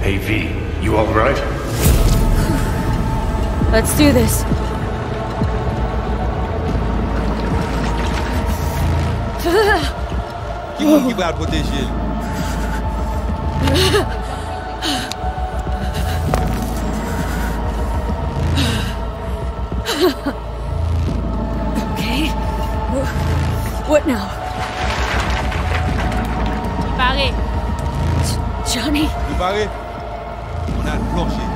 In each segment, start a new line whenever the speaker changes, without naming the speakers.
Hey V, you alright?
Let's do this.
Give out what this is.
Okay. What now?
Barré.
Johnny?
You barré? On a le plancher.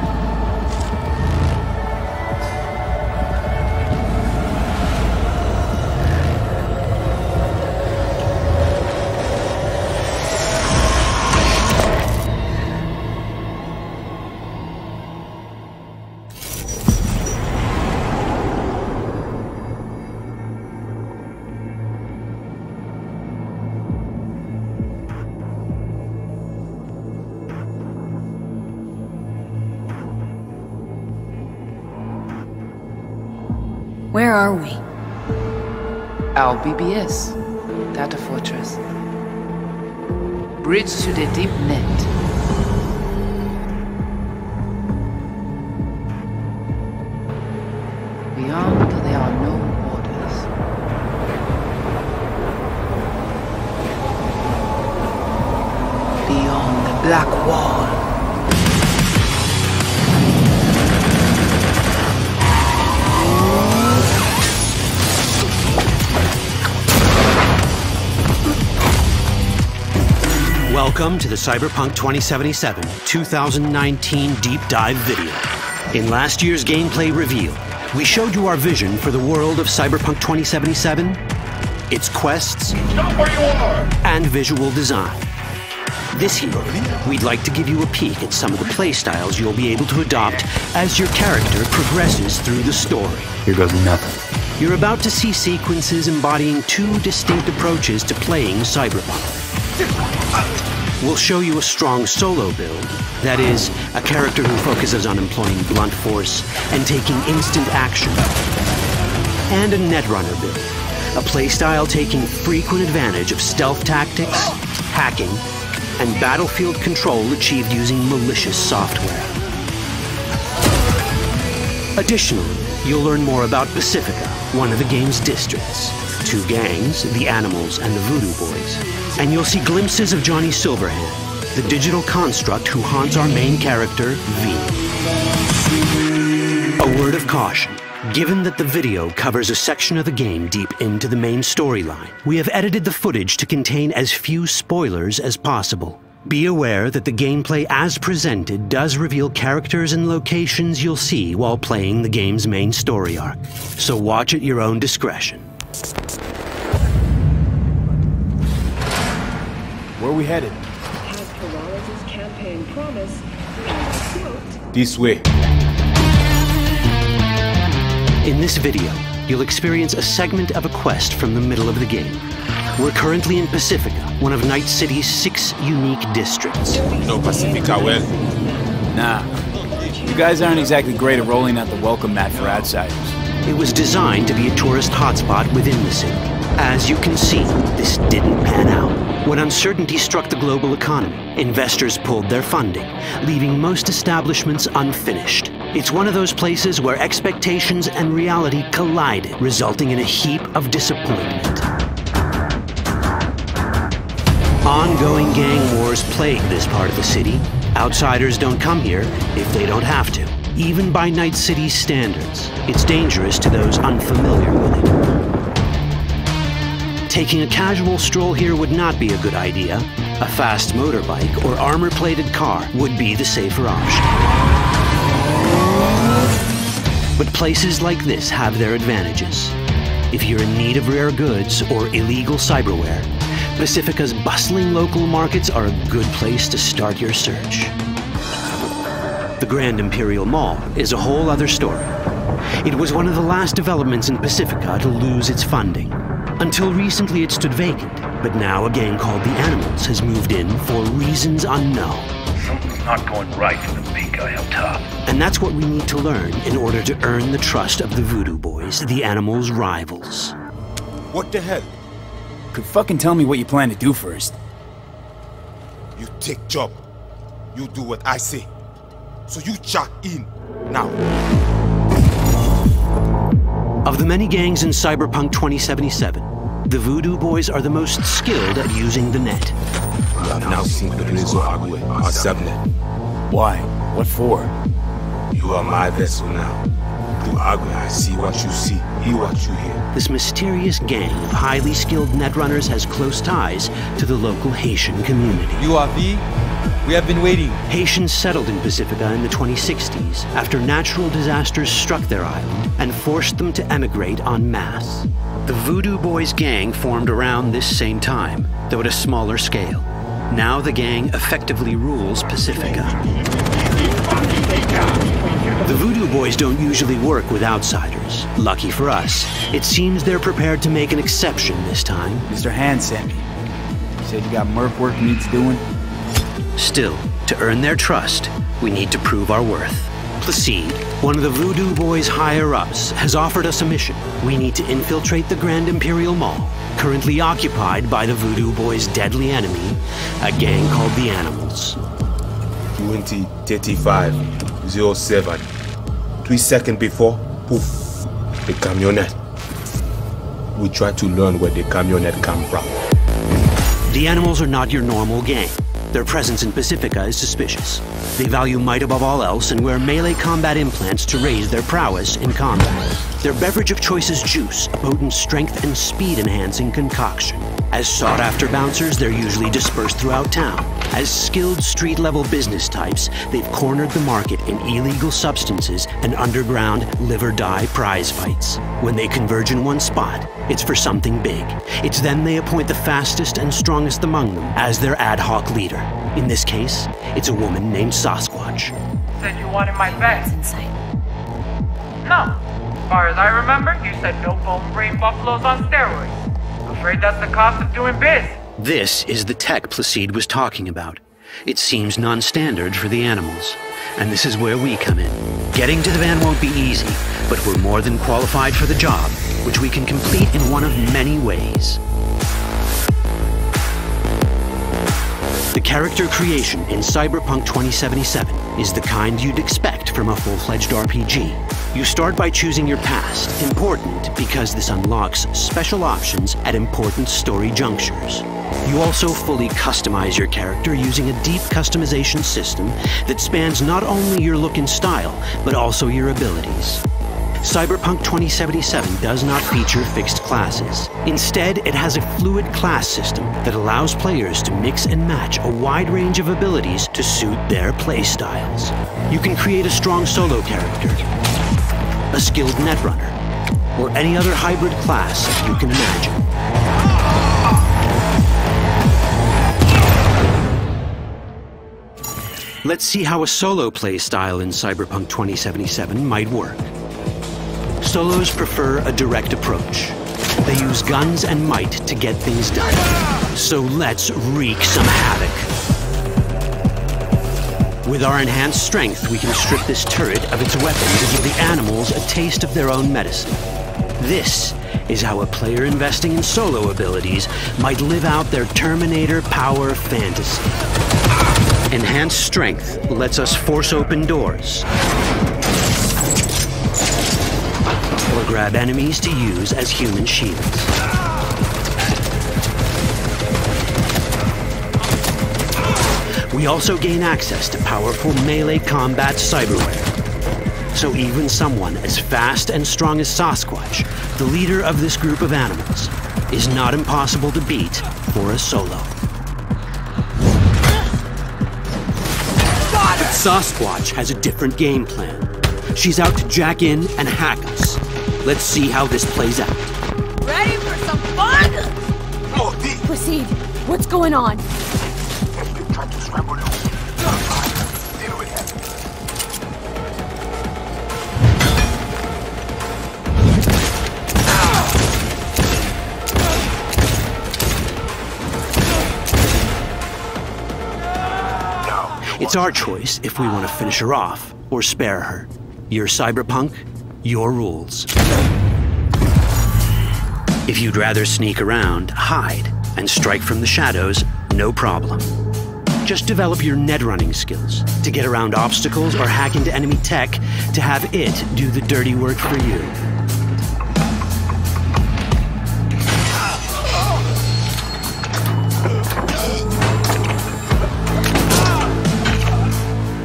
Where are we?
Our BBS, Data Fortress. Bridge to the deep net. Beyond, there are no borders. Beyond the black wall.
Welcome to the Cyberpunk 2077 2019 Deep Dive video. In last year's gameplay reveal, we showed you our vision for the world of Cyberpunk 2077, its quests,
Stop where you are!
and visual design. This year, we'd like to give you a peek at some of the playstyles you'll be able to adopt as your character progresses through the story.
Here goes nothing.
You're about to see sequences embodying two distinct approaches to playing Cyberpunk. We'll show you a strong solo build, that is, a character who focuses on employing blunt force and taking instant action. And a Netrunner build, a playstyle taking frequent advantage of stealth tactics, hacking, and battlefield control achieved using malicious software. Additionally, you'll learn more about Pacifica, one of the game's districts, two gangs, the Animals and the Voodoo Boys, and you'll see glimpses of Johnny Silverhand, the digital construct who haunts our main character, V. A word of caution. Given that the video covers a section of the game deep into the main storyline, we have edited the footage to contain as few spoilers as possible. Be aware that the gameplay as presented does reveal characters and locations you'll see while playing the game's main story arc, so watch at your own discretion.
Where are we headed?
Has Peralez's campaign promise, quote,
This way.
In this video, you'll experience a segment of a quest from the middle of the game. We're currently in Pacifica, one of Night City's 6 unique districts.
No Pacifica well.
Nah. You guys aren't exactly great at rolling out the welcome mat for outsiders.
It was designed to be a tourist hotspot within the city. As you can see, this didn't pan out. When uncertainty struck the global economy, investors pulled their funding, leaving most establishments unfinished. It's one of those places where expectations and reality collided, resulting in a heap of disappointment. Ongoing gang wars plague this part of the city. Outsiders don't come here if they don't have to. Even by Night City's standards, it's dangerous to those unfamiliar with it. Taking a casual stroll here would not be a good idea. A fast motorbike or armor-plated car would be the safer option. But places like this have their advantages. If you're in need of rare goods or illegal cyberware, Pacifica's bustling local markets are a good place to start your search. The Grand Imperial Mall is a whole other story. It was one of the last developments in Pacifica to lose its funding. Until recently it stood vacant, but now a gang called the Animals has moved in for reasons unknown.
Something's not going right for the big guy up top.
And that's what we need to learn in order to earn the trust of the Voodoo Boys, the Animals' rivals.
What the hell?
Could fucking tell me what you plan to do first.
You take job. You do what I say. So you jack in now.
Of the many gangs in Cyberpunk 2077, the Voodoo Boys are the most skilled at using the net.
You have now seen Pedrezo Agüe, our subnet.
Why? What for?
You are my vessel now. Through Agüe, I see what you see, hear what you hear.
This mysterious gang of highly skilled netrunners has close ties to the local Haitian community.
You are V? We have been waiting.
Haitians settled in Pacifica in the 2060s after natural disasters struck their island and forced them to emigrate en masse. The Voodoo Boys gang formed around this same time, though at a smaller scale. Now the gang effectively rules Pacifica. The Voodoo Boys don't usually work with outsiders. Lucky for us, it seems they're prepared to make an exception this time.
Mr. Hand sent me. He said you got merc work needs doing.
Still, to earn their trust, we need to prove our worth. Placide, one of the Voodoo Boys' higher-ups, has offered us a mission. We need to infiltrate the Grand Imperial Mall, currently occupied by the Voodoo Boys' deadly enemy, a gang called the Animals.
20:35:07. 3 seconds before, poof, the camionette. We try to learn where the camionette come from.
The Animals are not your normal gang. Their presence in Pacifica is suspicious. They value might above all else and wear melee combat implants to raise their prowess in combat. Their beverage of choice is juice, a potent strength and speed-enhancing concoction. As sought-after bouncers, they're usually dispersed throughout town. As skilled street-level business types, they've cornered the market in illegal substances and underground live-or-die prize fights. When they converge in one spot, it's for something big. It's then they appoint the fastest and strongest among them as their ad hoc leader. In this case, it's a woman named Sasquatch.
Said you wanted my bed.
Inside.
No. As far as I remember, you said no bone brain buffaloes on steroids. Afraid that's the cost of doing biz.
This is the tech Placide was talking about. It seems non-standard for the Animals. And this is where we come in. Getting to the van won't be easy, but we're more than qualified for the job, which we can complete in one of many ways. The character creation in Cyberpunk 2077 is the kind you'd expect from a full-fledged RPG. You start by choosing your past, important because this unlocks special options at important story junctures. You also fully customize your character using a deep customization system that spans not only your look and style, but also your abilities. Cyberpunk 2077 does not feature fixed classes. Instead, it has a fluid class system that allows players to mix and match a wide range of abilities to suit their playstyles. You can create a strong solo character, a skilled netrunner, or any other hybrid class you can imagine. Let's see how a solo play style in Cyberpunk 2077 might work. Solos prefer a direct approach. They use guns and might to get things done. So let's wreak some havoc. With our enhanced strength, we can strip this turret of its weapon to give the Animals a taste of their own medicine. This is how a player investing in solo abilities might live out their Terminator power fantasy. Enhanced strength lets us force open doors or grab enemies to use as human shields. We also gain access to powerful melee combat cyberware. So even someone as fast and strong as Sasquatch, the leader of this group of animals, is not impossible to beat for a solo. But Sasquatch has a different game plan. She's out to jack in and hack us. Let's see how this plays out.
Ready for some fun? Placide, what's going on?
It's our choice if we want to finish her off or spare her. You're Cyberpunk, your rules. If you'd rather sneak around, hide, and strike from the shadows, no problem. Just develop your net running skills to get around obstacles or hack into enemy tech to have it do the dirty work for you.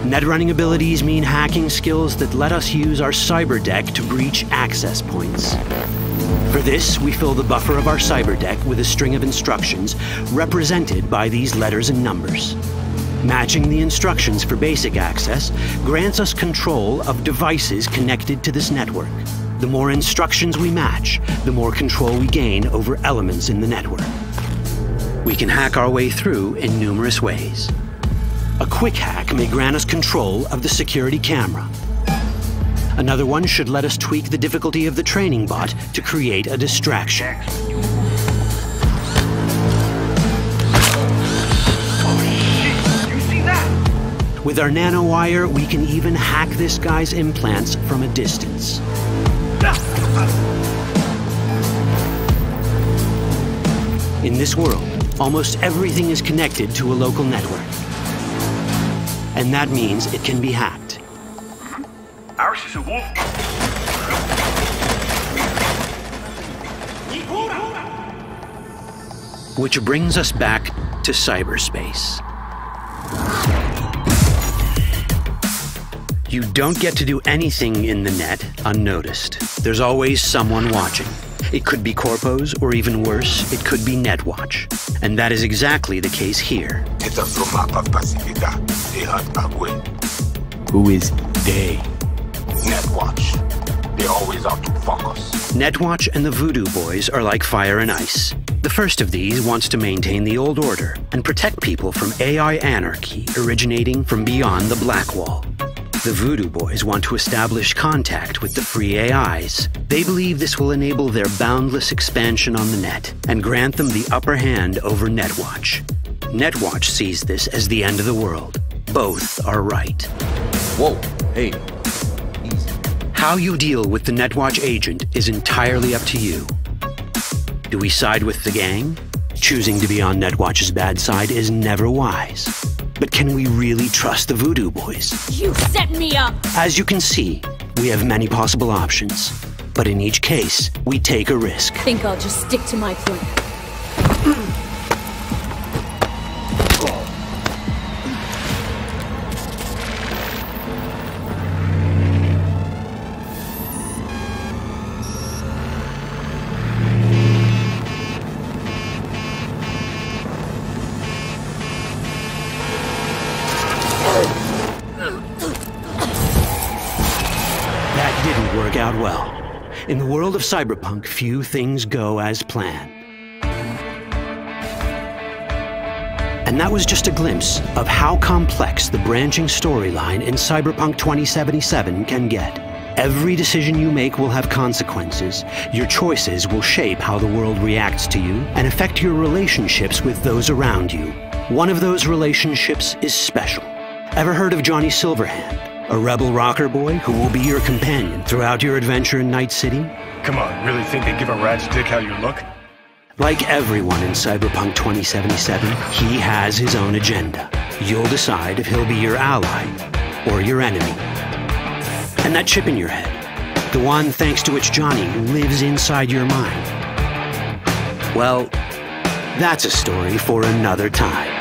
Net running abilities mean hacking skills that let us use our cyber deck to breach access points. For this, we fill the buffer of our cyber deck with a string of instructions represented by these letters and numbers. Matching the instructions for basic access grants us control of devices connected to this network. The more instructions we match, the more control we gain over elements in the network. We can hack our way through in numerous ways. A quick hack may grant us control of the security camera. Another one should let us tweak the difficulty of the training bot to create a distraction. With our nanowire, we can even hack this guy's implants from a distance. In this world, almost everything is connected to a local network. And that means it can be hacked.
Ours is a wolf.
Which brings us back to cyberspace. You don't get to do anything in the net unnoticed. There's always someone watching. It could be corpos, or even worse, it could be Netwatch. And that is exactly the case here.
Who is they?
Netwatch. They're always out to fuck us.
Netwatch and the Voodoo Boys are like fire and ice. The first of these wants to maintain the old order and protect people from AI anarchy originating from beyond the Black Wall. The Voodoo Boys want to establish contact with the free AIs. They believe this will enable their boundless expansion on the net and grant them the upper hand over Netwatch. Netwatch sees this as the end of the world. Both are right.
Whoa, hey, easy.
How you deal with the Netwatch agent is entirely up to you. Do we side with the gang? Choosing to be on Netwatch's bad side is never wise. But can we really trust the Voodoo Boys?
You set me up!
As you can see, we have many possible options. But in each case, we take a risk.
Think I'll just stick to my plan.
Out well. In the world of cyberpunk, few things go as planned. And that was just a glimpse of how complex the branching storyline in Cyberpunk 2077 can get. Every decision you make will have consequences. Your choices will shape how the world reacts to you and affect your relationships with those around you. One of those relationships is special. Ever heard of Johnny Silverhand? A rebel rocker boy who will be your companion throughout your adventure in Night City?
Come on, really think they give a rat's dick how you look?
Like everyone in Cyberpunk 2077, he has his own agenda. You'll decide if he'll be your ally or your enemy. And that chip in your head, the one thanks to which Johnny lives inside your mind, well, that's a story for another time.